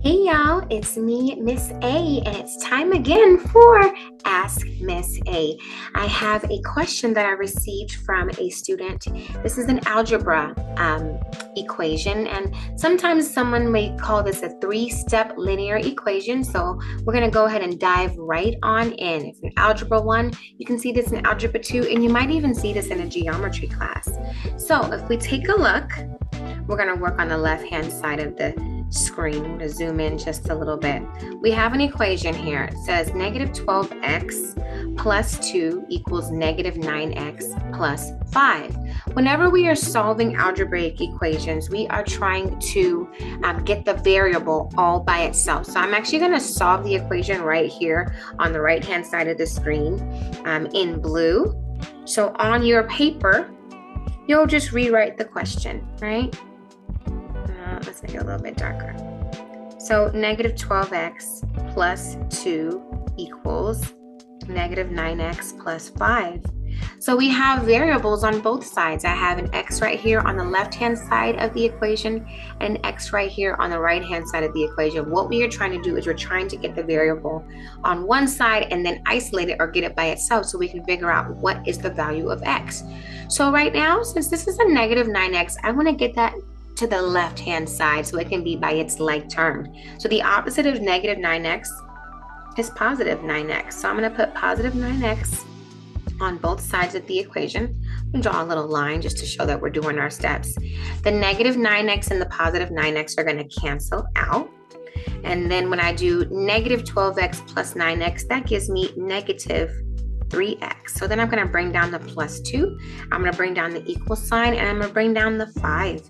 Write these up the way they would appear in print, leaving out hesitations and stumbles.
Hey y'all, it's me, Miss A, and it's time again for Ask Miss A. I have a question that I received from a student. This is an algebra equation, and sometimes someone may call this a three-step linear equation. So we're going to go ahead and dive right on in. It's an algebra 1. You can see this in algebra 2, and you might even see this in a geometry class. So if we take a look, we're going to work on the left-hand side of the screen to zoom in just a little bit. We have an equation here. It says negative 12x plus 2 equals negative 9x plus 5. Whenever we are solving algebraic equations, we are trying to get the variable all by itself. So I'm actually going to solve the equation right here on the right-hand side of the screen in blue. So on your paper, you'll just rewrite the question, right? Let's make it a little bit darker. So negative 12x plus 2 equals negative 9x plus 5. So we have variables on both sides. I have an x right here on the left-hand side of the equation and an x right here on the right-hand side of the equation. What we are trying to do is we're trying to get the variable on one side and then isolate it or get it by itself so we can figure out what is the value of x. So right now, since this is a negative 9x, I want to get that to the left-hand side so it can be by its like term. So the opposite of negative 9x is positive 9x. So I'm going to put positive 9x on both sides of the equation. I'm going to draw a little line just to show that we're doing our steps. The negative 9x and the positive 9x are going to cancel out. And then when I do negative 12x plus 9x, that gives me negative 3x. So then I'm going to bring down the plus 2. I'm going to bring down the equal sign, and I'm going to bring down the 5.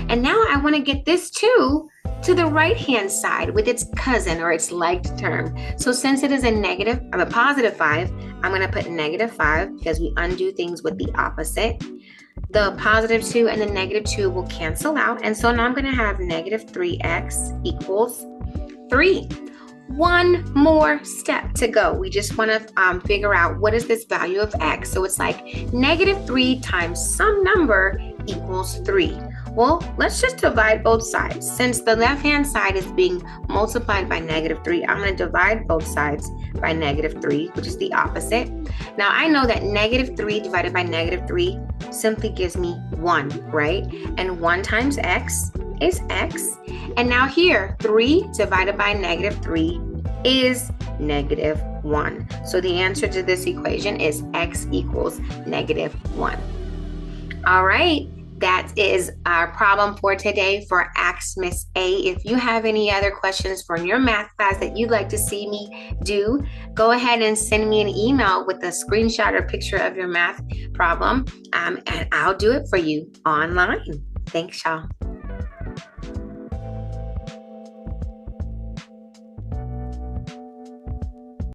And now I want to get this 2 to the right-hand side with its cousin or its like term. So since it is a positive 5, I'm going to put negative 5 because we undo things with the opposite. The positive 2 and the negative 2 will cancel out. And so now I'm going to have negative 3x equals 3. One more step to go. We just want to figure out what is this value of x. So it's like negative 3 times some number equals 3. Well, let's just divide both sides. Since the left-hand side is being multiplied by negative 3, I'm going to divide both sides by negative 3, which is the opposite. Now, I know that negative 3 divided by negative 3 simply gives me 1, right? And 1 times x is x. And now here, 3 divided by negative 3 is negative 1. So the answer to this equation is x equals negative 1. All right. That is our problem for today for Ask Miss A. If you have any other questions from your math class that you'd like to see me do, go ahead and send me an email with a screenshot or picture of your math problem, and I'll do it for you online. Thanks, y'all.